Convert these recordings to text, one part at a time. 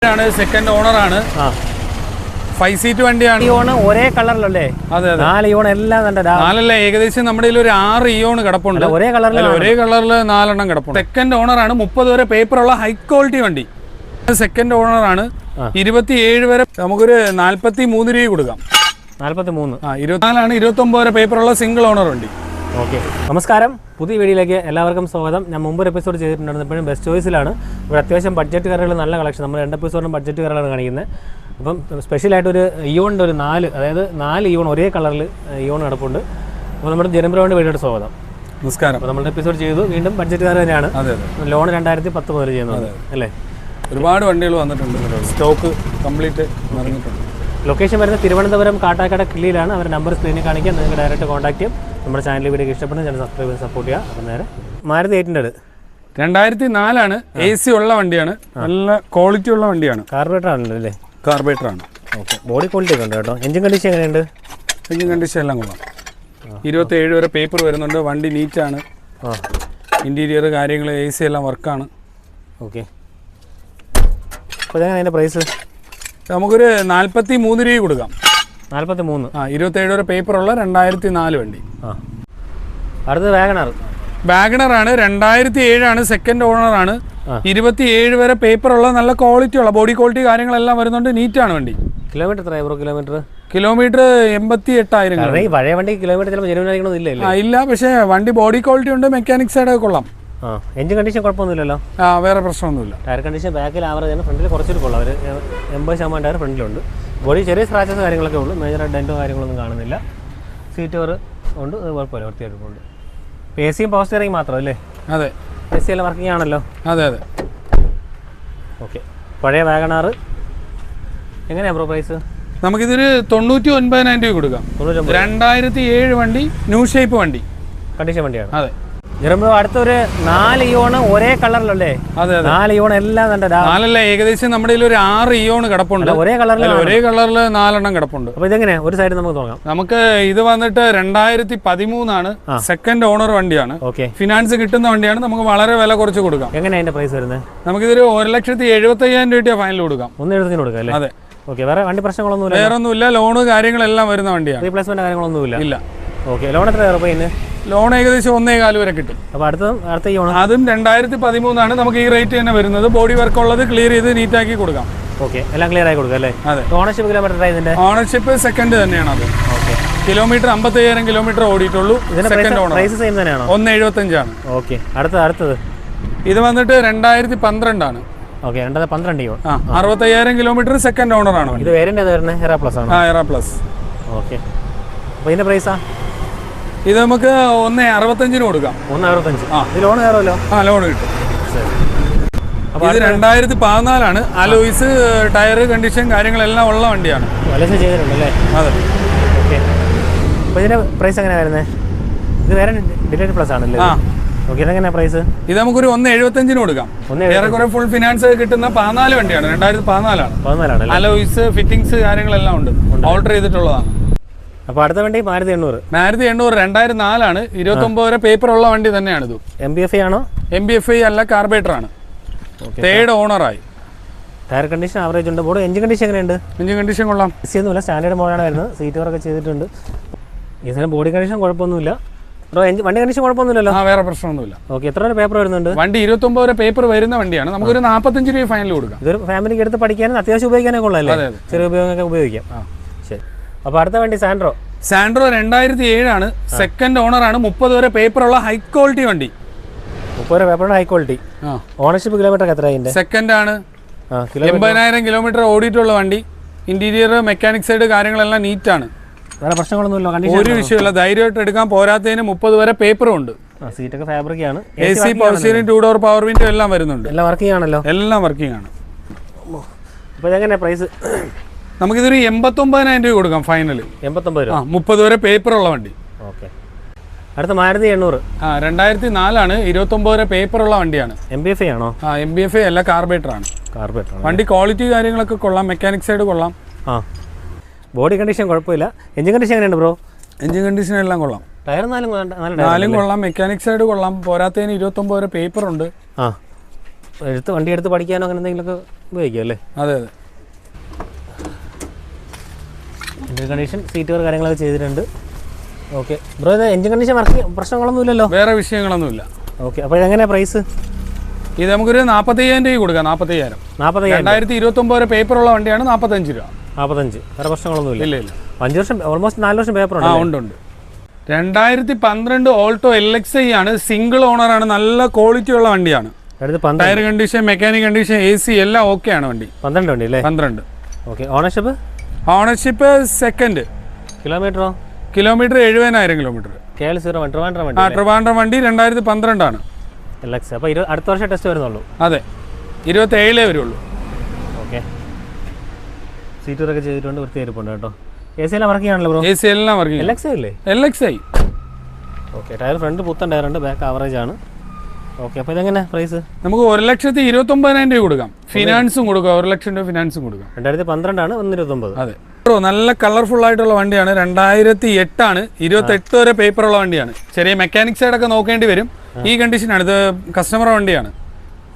Second ഓണറാണ്. 5 seat വണ്ടിയാണ്. Eon ഒരേ കളറിലല്ലേ? അതെ അതെ, 4 ഇയോൺ എല്ലാം നാലല്ല, ഏകദേശം നമ്മുടെ ഒരു 6 ഇയോൺ കിടപ്പുണ്ട്. ഒരേ കളറിൽ 4 എണ്ണം കിടപ്പുണ്ട്. സെക്കൻഡ് ഓണറാണ്. 30 വരെ പേപ്പറുള്ള ഹൈ ക്വാളിറ്റി വണ്ടി. സെക്കൻഡ് ഓണറാണ്. 27 വരെ നമുക്കൊരു 43 രൂപ കൊടുക്കാം. 43. 24 29 വരെ പേപ്പറുള്ള സിംഗിൾ ഓണർ വണ്ടി. ഓക്കെ, നമസ്കാരം. പുതിയ വീഡിയോയിലേക്ക് എല്ലാവർക്കും സ്വാഗതം. ഞാൻ മുമ്പൊരു എപ്പിസോഡ് ചെയ്തിട്ടുണ്ടായിരുന്നു. എപ്പോഴും ബെസ്റ്റ് ചോയ്സിലാണ്. ഇവിടെ അത്യാവശ്യം ബഡ്ജറ്റ് കാറുകൾ നല്ല കളക്ഷൻ. നമ്മൾ 2 എപ്പിസോഡിനും ബഡ്ജറ്റ് കാറുകളാണ് കാണിക്കുന്നത്. അപ്പം സ്പെഷ്യലായിട്ടൊരു ഇയോണിൻ്റെ ഒരു 4 ഇയോൺ ഒരേ കളറിൽ ഇയോൺ കിടപ്പുണ്ട്. അപ്പോൾ നമ്മുടെ ജനപ്രവാണ്ട് വീഡിയോയുടെ സ്വാഗതം. നമസ്കാരം. അപ്പോൾ നമ്മൾ എപ്പിസോഡ് ചെയ്തു. വീണ്ടും ബഡ്ജറ്റ് കാർ തന്നെയാണ്. ലോൺ 2010 മുതൽ ചെയ്യുന്നത് അല്ലേ? ഒരുപാട് വണ്ടികൾ വന്നിട്ടുണ്ട്. Stock complete നിറഞ്ഞിട്ടുണ്ട്. ലൊക്കേഷൻ വരുന്നത് തിരുവനന്തപുരം കാട്ടാക്കട കിള്ളിയിലാണ്. അവരുടെ നമ്പർ സ്ക്രീനിൽ കാണിക്കാം. നിങ്ങൾക്ക് ഡയറക്റ്റ് കോൺടാക്ട് ചെയ്യും. നമ്മുടെ ചാനൽ വീഡിയോ ഇഷ്ടപ്പെടുന്ന ചാനൽ സബ്സ്ക്രൈബ് ചെയ്ത് സപ്പോർട്ട് ചെയ്യുക. അപ്പം നേരെ മാരുതി 800 2004 AC ഉള്ള വണ്ടിയാണ്. നല്ല ക്വാളിറ്റി ഉള്ള വണ്ടിയാണ്. കാർബറേറ്റർ ആണല്ലോ അല്ലേ? കാർബറേറ്റർ ആണ്. ഓക്കെ, ബോഡി ക്വാളിറ്റി ഒക്കെ ഉണ്ട് കേട്ടോ. എഞ്ചിൻ കണ്ടീഷൻ എങ്ങനെയുണ്ട്? എഞ്ചിൻ കണ്ടീഷൻ എല്ലാം കൊള്ളാം. 27 വരെ പേപ്പർ വരുന്നുണ്ട്. വണ്ടി നീറ്റാണ്. ഇൻറ്റീരിയർ കാര്യങ്ങൾ AC എല്ലാം വർക്കാണ്. ഓക്കെ, അപ്പോൾ ഇതെങ്ങനെ അതിൻ്റെ പ്രൈസ്? നമുക്കൊരു 43 രൂപ കൊടുക്കാം. 43. 27 വരെ പേപ്പറുള്ള 2004 വണ്ടി. അടുത്തത് വാഗണർ ആണ്. 2007 ആണ്. സെക്കൻഡ് ഓണറാണ്. 27 വരെ പേപ്പറുള്ള നല്ല ക്വാളിറ്റി ഉള്ള ബോഡി ക്വാളിറ്റി കാര്യങ്ങളെല്ലാം വരുന്നുണ്ട്. നീറ്റാണ് വണ്ടി. കിലോമീറ്റർ എത്രയാ ബ്രോ? കിലോമീറ്റർ 88,000. പഴയ വണ്ടി കിലോമീറ്റർ ചിലപ്പോൾ ജെനുവിൻ ആയിരിക്കണമെന്നില്ല. ഇല്ല, പക്ഷേ വണ്ടി ബോഡി ക്വാളിറ്റി ഉണ്ട്. മെക്കാനിക് സൈഡ് കൊള്ളാം. എഞ്ചിൻ കണ്ടീഷൻ കുഴപ്പമൊന്നുമില്ലല്ലോ? വേറെ പ്രശ്നമൊന്നുമില്ല. ടയർ കണ്ടീഷൻ ബാക്കിൽ ആവറേജ് ആണ്. ഫ്രണ്ടിൽ കുറച്ചൊരു കൊള്ളാം. ഒരു 80% ടയർ ഫ്രണ്ടിലുണ്ട്. ബോഡി ചെറിയ സ്ക്രാച്ചസ് കാര്യങ്ങളൊക്കെ ഉള്ളൂ. മേജർ ഡെൻറ്റോ കാര്യങ്ങളൊന്നും കാണുന്നില്ല. സീറ്റ് കവർ ഉണ്ട്, അത് കുഴപ്പമില്ല, വൃത്തിയായിട്ടുണ്ട്. AC യും പവർ സ്റ്റിയറിംഗ് മാത്രമല്ലേ? അതെ, AC എല്ലാം വർക്കിംഗ് ആണല്ലോ? അതെ അതെ. ഓക്കെ, പഴയ വാഗണർ എങ്ങനെയാണ് ബ്രോ പ്രൈസ്? നമുക്കിതൊരു 99,000 രൂപ കൊടുക്കാം. 2007 വണ്ടി, ന്യൂ ഷേപ്പ് വണ്ടി, കണ്ടീഷൻ വണ്ടിയാണ്. അതെ. ബ്രോ അടുത്തൊരു 4 ഇയോൺ ഒരേ കളറിലല്ലേ? അതെ അതെ, 4 ഇയോൺ എല്ലാം നാലല്ല, ഏകദേശം നമ്മുടെ ഒരു 6 ഇയോൺ കിടപ്പുണ്ട്. ഒരേ കളറിൽ 4 എണ്ണം കിടപ്പുണ്ട്. അപ്പൊ ഇതെങ്ങനെ ഒരു സൈഡ് നമുക്ക് തുടങ്ങാം? നമുക്ക് ഇത് വന്നിട്ട് 2013 ആണ്. സെക്കൻഡ് ഓണർ വണ്ടിയാണ്. ഓക്കെ, ഫിനാൻസ് കിട്ടുന്ന വണ്ടിയാണ്. നമുക്ക് വളരെ വില കുറച്ച് കൊടുക്കാം. എങ്ങനെ അതിന്റെ പ്രൈസ് വരുന്നത്? നമുക്കിതൊരു 1,75,000 രൂപ ഫൈനൽ കൊടുക്കാം. 1,70,000 കൊടുക്കാം അല്ലേ? അതെ. ഓക്കെ, വേറെ വണ്ടി പ്രശ്നങ്ങളൊന്നുമില്ല? വേറെ ഒന്നുമില്ല. ലോണ് കാര്യങ്ങളെല്ലാം വരുന്ന വണ്ടിയാണ്. റീപ്ലേസ്മെന്റ് കാര്യങ്ങളൊന്നുമില്ല? ഇല്ല. ഓക്കെ, ലോൺ എത്ര രൂപ? ലോൺ ഏകദേശം 1.25 വരെ കിട്ടും. അപ്പോൾ അടുത്ത ഇയോൺ അതും 2013 ആണ്. നമുക്ക് ഈ റേറ്റ് തന്നെ വരുന്നത്. ബോഡി വർക്ക് ഉള്ളത് ക്ലിയർ ചെയ്ത് നീറ്റാക്കി കൊടുക്കാം. ഓക്കെ, എല്ലാം ക്ലിയർ ആയി കൊടുക്കാം അല്ലേ? അതെ. ഓണർഷിപ്പ് കിലോമീറ്റർ ഇതിന്റെ? ഓണർഷിപ്പ് സെക്കൻഡ് തന്നെയാണ്. അത് ഓക്കെ, കിലോമീറ്റർ 55,000 കിലോമീറ്റർ ഓടിയിട്ടുള്ളൂ. Second owner. പ്രൈസ് സെയിം തന്നെയാണോ? 1.75 ആണ്. ഓക്കെ, അടുത്തത് ഇത് വന്നിട്ട് 2012 ആണ്. Okay, 2012 Eon. 65,000 kilometre second owner ആണ്. ഇത് വേരിയന്റ് ഏതാ വരുന്നത്? എറ പ്ലസ് ആണ്. എറ പ്ലസ്. ഓക്കെ, അപ്പോൾ ഇതിന്റെ പ്രൈസാ? ഇത് നമുക്ക് 1.65 കൊടുക്കാം. 1.65. ഇത് ലോൺ കയറുമല്ലോ? ലോൺ കിട്ടും. ഇത് 2014 ആണ്. അലോയ്സ്, ടയർ കണ്ടീഷൻ കാര്യങ്ങളെല്ലാം ഉള്ള വണ്ടിയാണ്. ചെയ്തിട്ടുണ്ടല്ലേ? അതെ. ഓക്കെ, അപ്പോൾ ഇതിന്റെ പ്രൈസ് എങ്ങനെയാണ് വരുന്നത്? ഇത് വേറെ ഡിലൈറ്റ് പ്ലസ് ആണല്ലേ? ഓക്കെ, ഇതെങ്ങനെയാണ് പ്രൈസ്? ഇത് നമുക്കൊരു 1.75 കൊടുക്കാം. ഏറെക്കുറെ ഫുൾ ഫിനാൻസ് കിട്ടുന്ന 14 വണ്ടിയാണ്. 2014 ആണ്. അലോയ്സ്, ഫിറ്റിംഗ്സ് കാര്യങ്ങളെല്ലാം ഉണ്ട്. ഓൾട്ടർ ചെയ്തിട്ടുള്ളതാണ്. അപ്പോൾ അടുത്ത വണ്ടി മാരുതി 800. 2004 ആണ്. 29 വരെ പേപ്പർ ഉള്ള വണ്ടി തന്നെയാണ്. ഇത് MBFI ആണോ? MBFI അല്ല, കാർബറേറ്റർ ആണ്. തേർഡ് ഓണറായി. ടയർ കണ്ടീഷൻ ആവറേജ് ഉണ്ട്. ബോർഡ് എഞ്ചിൻ കണ്ടീഷൻ എങ്ങനെയുണ്ട്? എഞ്ചിൻ കണ്ടീഷൻ കൊള്ളാം. AC ഒന്നുമില്ല, സ്റ്റാൻഡേർഡ് മോഡാണ് വരുന്നത്. സീറ്റ് വർക്ക് ചെയ്തിട്ടുണ്ട്. ഇതിന് ബോഡി കണ്ടീഷൻ കുഴപ്പമൊന്നുമില്ല. വണ്ടി കണ്ടീഷൻ കുഴപ്പമൊന്നുമില്ലല്ലോ? വേറെ പ്രശ്നമൊന്നുമില്ല. ഓക്കെ, എത്ര വരെ പേപ്പർ വരുന്നുണ്ട്? വണ്ടി 29 വരെ പേപ്പർ വരുന്ന വണ്ടിയാണ്. നമുക്കൊരു 45 രൂപ ഫൈനൽ കൊടുക്കാം. ഇതൊരു ഫാമിലിക്ക് എടുത്ത് പഠിക്കാനും അത്യാവശ്യം ഉപയോഗിക്കാനൊക്കെ കൊള്ളാമല്ലേ? ചെറിയ ഉപയോഗമൊക്കെ ഉപയോഗിക്കാം. ശരി, അപ്പോൾ അടുത്ത വണ്ടി സാൻഡ്രോ 2007 ആണ്. സെക്കൻഡ് ഓണറാണ്. 30 വരെ പേപ്പറുള്ള ഹൈ ക്വാളിറ്റി വണ്ടി. 30 വരെ പേപ്പറുള്ള ഹൈ ക്വാളിറ്റി. ഓണർഷിപ്പ് കിലോമീറ്റർ എത്ര? സെക്കൻഡ് ആണ്. 80,000 കിലോമീറ്റർ ഓടിയിട്ടുള്ള വണ്ടി. ഇന്റീരിയർ, മെക്കാനിക് സൈഡ് കാര്യങ്ങളെല്ലാം നീറ്റാണ്. വേറെ പ്രശ്നങ്ങളൊന്നുമില്ല. ഒരു വിഷയമില്ല, ധൈര്യമായിട്ട് എടുക്കാൻ. പോരാത്തതിന് 30 വരെ പേപ്പറും ഉണ്ട്. സീറ്റൊക്കെ ഫാബ്രിക് ആണ്. AC, power steering, 2 door power window എല്ലാം വരുന്നുണ്ട്. എല്ലാം വർക്കിംഗ് ആണല്ലോ? എല്ലാം വർക്കിംഗ് ആണ്. അപ്പോൾ ഇതെങ്ങനെയാണ് പ്രൈസ്? നമുക്കിതൊരു 89,000 രൂപ കൊടുക്കാം ഫൈനൽ. 89 രൂപ. 30 വരെ പേപ്പറുള്ള വണ്ടി. ഓക്കെ, അടുത്ത മാരുതി 800. 2004 ആണ്. 29 വരെ പേപ്പറുള്ള വണ്ടിയാണ്. MBFI ആണോ? MBFI അല്ല, കാർബറേറ്റർ ആണ്. വണ്ടി ക്വാളിറ്റി കാര്യങ്ങളൊക്കെ കൊള്ളാം. മെക്കാനിക് സൈഡ് കൊള്ളാം. ബോഡി കണ്ടീഷൻ കുഴപ്പമില്ല. എഞ്ചിൻ കണ്ടീഷൻ എങ്ങനെയുണ്ട് ബ്രോ? എഞ്ചിൻ കണ്ടീഷൻ എല്ലാം കൊള്ളാം. ടയർ 4 കൊള്ളാം. മെക്കാനിക് സൈഡ് കൊള്ളാം. പോരാത്തതിന് 29 വരെ പേപ്പർ ഉണ്ട്. വണ്ടി എടുത്ത് പഠിക്കാനോ അങ്ങനെ എന്തെങ്കിലുമൊക്കെ ഉപയോഗിക്കാം അല്ലേ? അതെ അതെ. എഞ്ചിൻ കണ്ടീഷൻ, സീറ്റ് കവർ കാര്യങ്ങളൊക്കെ ചെയ്തിട്ടുണ്ട്. ഓക്കെ ബ്രോ, ഇത് എഞ്ചിൻ കണ്ടീഷൻ പ്രശ്നങ്ങളൊന്നും ഇല്ലല്ലോ? വേറെ വിഷയങ്ങളൊന്നുമില്ല. ഓക്കെ, അപ്പോൾ എങ്ങനെയാണ് പ്രൈസ്? ഇത് നമുക്കൊരു 45,000 രൂപ കൊടുക്കാം. 45,000. 2029 വരെ പേപ്പറുള്ള വണ്ടിയാണ്. 45 രൂപ. 45. വേറെ പ്രശ്നങ്ങളൊന്നും ഇല്ല ഇല്ല. 5 വർഷം, ഓൾമോസ്റ്റ് 4 വർഷം പേപ്പർ ഉണ്ട്. ഉണ്ട്. 2012 ഓൾട്ടോ LXi ആണ്. സിംഗിൾ ഓണർ ആണ്. നല്ല ക്വാളിറ്റി ഉള്ള വണ്ടിയാണ്. Tyre condition, mechanic condition, AC എല്ലാം ഓക്കെ ആണ് വണ്ടി. 12 വണ്ടി അല്ലേ? 12. ഓക്കെ. Ownership second. കിലോമീറ്ററോ? Kilometre 70,000 kilometre. ട്രിവാൻഡ്രം വണ്ടി 2012 ആണ്. LXi. അപ്പോൾ അടുത്ത വർഷം ടെസ്റ്റ് വരുന്നുള്ളൂ? അതെ, 27 വരുള്ളൂ. ഓക്കെ. സീറ്റൊക്കെ ചെയ്തിട്ടുണ്ട്, വൃത്തിയായിരിപ്പുണ്ട് കേട്ടോ. AC എല്ലാം വർക്കിംഗ് ആണല്ലോ ബ്രോ? AC എല്ലാം വർക്കിംഗ്. LXi അല്ലേ? LXi. ഓക്കെ. ടയർ ഫ്രണ്ട് പുത്തൻ ടയറുണ്ട്, ബാക്ക് ആവറേജ് ആണ്. ഓക്കെ. അപ്പോൾ ഇതെങ്ങനെ പ്രൈസ്? നമുക്ക് 1,29,000 രൂപ കൊടുക്കാം. ഫിനാൻസും കൊടുക്കാം. 1 ലക്ഷം രൂപ ഫിനാൻസും കൊടുക്കാം. 2012 ആണ്, 129. അതെ ബ്രോ, നല്ല കളർഫുൾ ആയിട്ടുള്ള വണ്ടിയാണ്. 2008 ആണ്. 28 വരെ പേപ്പറുള്ള വണ്ടിയാണ്. ചെറിയ മെക്കാനിക് സൈഡൊക്കെ നോക്കേണ്ടി വരും. ഈ കണ്ടീഷനാണ്. ഇത് കസ്റ്റമർ വണ്ടിയാണ്.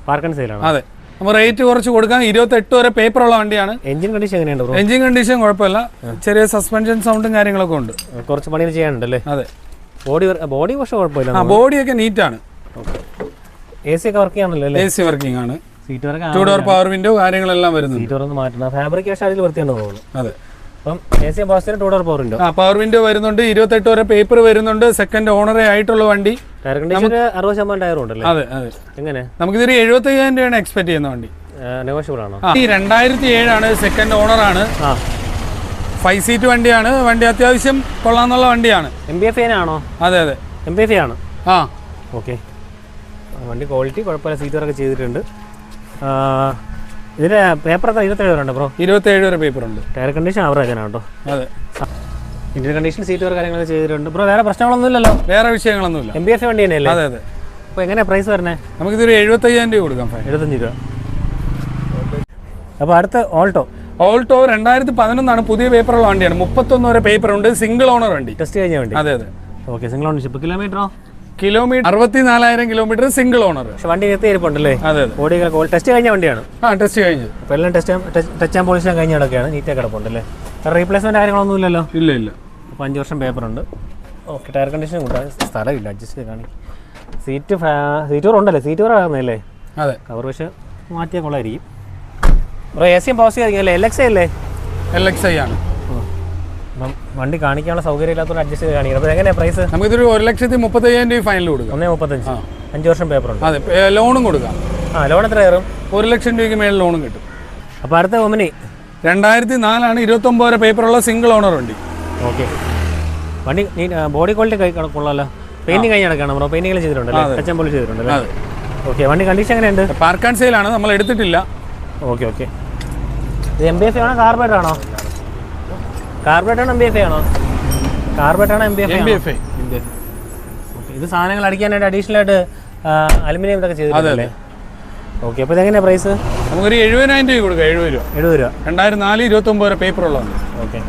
പാർക്ക് ആൻഡ് സെയിലാണ്. അതെ, നമ്മൾ റേറ്റ് കുറച്ച് കൊടുക്കാം. 28 വരെ പേപ്പറുള്ള വണ്ടിയാണ്. എഞ്ചിൻ കണ്ടീഷൻ എങ്ങനെയുണ്ട് ബ്രോ? എഞ്ചിൻ കണ്ടീഷൻ കുഴപ്പമില്ല. ചെറിയ സസ്പെൻഷൻ സൗണ്ടും കാര്യങ്ങളൊക്കെ ഉണ്ട്. കുറച്ച് പണികൾ ചെയ്യാനുണ്ടല്ലേ? അതെ. ബോഡി പക്ഷേ കുഴപ്പമില്ല. ബോഡിയൊക്കെ നീറ്റാണ്. AC ഒക്കെ വർക്കിംഗ് ആണല്ലോ അല്ലേ? AC വർക്കിംഗ് ആണ്. സീറ്റ് വരെ 2 ഡോർ പവർ വിൻഡോ കാര്യങ്ങളെല്ലാം വരുന്നു. സീറ്റ് വരെ മാറ്റണം. ഫാബ്രിക്കേഷൻ അതിൽ വൃത്തിയുണ്ടോ തോന്നുന്നു. അതെ. അപ്പം AC ബോസിന് 2 door power window. Power window വരുന്നുണ്ട്. 28 വരെ പേപ്പർ വരുന്നുണ്ട്. സെക്കൻഡ് ഓണറേ ആയിട്ടുള്ള വണ്ടി. ടയർ കണ്ടീഷൻ 60% ടയർ ഉണ്ടല്ലേ? അതെ അതെ. എങ്ങനെ? നമുക്കിതൊരു 75,000 രൂപയാണ് എക്സ്പെക്ട് ചെയ്യുന്ന വണ്ടി. നെഗോഷ്യബിൾ ആണോ? ഈ 2007 ആണ്. സെക്കൻഡ് ഓണർ ആണ്. 5 സീറ്റ് വണ്ടിയാണ്. വണ്ടി അത്യാവശ്യം കൊള്ളാന്നുള്ള വണ്ടിയാണ്. MBFI ആണോ? അതെ അതെ, MBFI ആണ്. ഓക്കെ. വണ്ടി ക്വാളിറ്റി കുഴപ്പമില്ല. സീറ്ററൊക്കെ ചെയ്തിട്ടുണ്ട്. ഇതിന് പേപ്പർ 27 വരെ ഉണ്ട് ബ്രോ? 27 വരെ പേപ്പർ ഉണ്ട്. ടയർ കണ്ടീഷൻ ആവറേജ് ആണ് കേട്ടോ. അതെ. ഇന്ത്യൻ കണ്ടീഷൻ, സീറ്റ് വരെ കാര്യങ്ങളൊക്കെ ചെയ്തിട്ടുണ്ട് ബ്രോ. വേറെ പ്രശ്നങ്ങളൊന്നും ഇല്ലല്ലോ? വേറെ വിഷയങ്ങളൊന്നുമില്ല. MBFI വണ്ടി തന്നെയല്ലേ? അതെ അതെ. അപ്പോൾ എങ്ങനെയാണ് പ്രൈസ് വരുന്നത്? നമുക്കിതൊരു 75,000 രൂപ കൊടുക്കാം. 75 രൂപ. അപ്പോൾ അടുത്ത ഓൾട്ടോ 2011 ആണ്. പുതിയ പേപ്പറുള്ള വണ്ടിയാണ്. 31 വരെ പേപ്പർ ഉണ്ട്. സിംഗിൾ ഓണർ വണ്ടി. ടെസ്റ്റ് കഴിഞ്ഞ വണ്ടി? അതെ അതെ. ഓക്കെ. Single ownership. കിലോമീറ്ററോ? 64,000 കിലോമീറ്റർ സിംഗിൾ ഓണർ. പക്ഷെ വണ്ടി നിർത്തിയിരിപ്പുണ്ടല്ലേ? അതെ അതെ. ബോഡി ടെസ്റ്റ് കഴിഞ്ഞ വണ്ടിയാണ്. ടെസ്റ്റ് കഴിഞ്ഞു. അപ്പോൾ എല്ലാം ടച്ച് ആൻഡ് പോളിഷൻ കഴിഞ്ഞ കിടക്കുകയാണ്. നീറ്റായി കിടപ്പുണ്ടല്ലേ? റീപ്ലേസ്മെന്റ് കാര്യങ്ങളൊന്നും ഇല്ലല്ലോ? ഇല്ല ഇല്ല. അപ്പോൾ 5 വർഷം പേപ്പർ ഉണ്ട്. ഓക്കെ. ടയർ കണ്ടീഷൻ കൂട്ടാൻ സ്ഥലമില്ല, അഡ്ജസ്റ്റ് ചെയ്ത് കാണിക്കും. സീറ്റ് കവർ ഉണ്ടല്ലേ? സീറ്റ് കവർ ആകുന്നല്ലേ? അതെ. കവർ പക്ഷേ മാറ്റിയാൽ കൊള്ളായിരിക്കും ബ്രോ. AC പോസ്റ്റ് ചെയ്തിരിക്കും. LXi അല്ലേ? LXi ആണ്. വണ്ടി കാണിക്കാനുള്ള സൗകര്യം ഇല്ലാത്തതുകൊണ്ട് അഡ്ജസ്റ്റ് ചെയ്ത് കാണിക്കണം. അപ്പോൾ എങ്ങനെയാണ് പ്രൈസ്? നമുക്കിതൊരു 1,35,000 രൂപ ഫൈനൽ കൊടുക്കാം. 1,35. 5 വർഷം പേപ്പർ ഉണ്ട്. അതെ, ലോണും കൊടുക്കാം. ലോൺ എത്ര കയറും? 1 ലക്ഷം രൂപയ്ക്ക് മേളിൽ ലോണും കിട്ടും. അപ്പോൾ അടുത്ത ഒമിനി 2004 ആണ്. 29 വരെ പേപ്പറുള്ള സിംഗിൾ ഓണർ വണ്ടി. ഓക്കെ. വണ്ടി ബോഡി ക്വാളിറ്റി കൊള്ളാമല്ലോ. പെയിന്റിങ് കഴിഞ്ഞ് കിടക്കണം ബ്രോ? പെയിന്റിംഗ് ചെയ്തിട്ടുണ്ടല്ലേ? ടച്ച് ആൻഡ് പോളിഷ് ചെയ്തിട്ടുണ്ടല്ലേ? ഓക്കെ. വണ്ടി കണ്ടീഷൻ എങ്ങനെയുണ്ട്? പാർക്ക് ആൻഡ് സെയിലാണ്. നമ്മൾ എടുത്തിട്ടില്ല. Okay okay. ഇത് MBFI ആണോ കാർബറേറ്റർ ആണോ? കാർബറേറ്റർ ആണോ MBFI ആണോ? കാർബറേറ്റർ ആണോ MBFI? MBFI. ഓക്കെ. ഇത് സാധനങ്ങൾ അടിക്കാനായിട്ട് അഡീഷണൽ ആയിട്ട് അലുമിനിയം ഇതൊക്കെ ചെയ്തിട്ടുണ്ടല്ലേ? ഓക്കെ. അപ്പോൾ ഇതെങ്ങനെയാണ് പ്രൈസ്? നമുക്കൊരു 70,000 രൂപ കൊടുക്കാം. 70 രൂപ. 70 രൂപ. 2004 29 വരെ പേപ്പറുള്ളതാണ്. ഓക്കെ.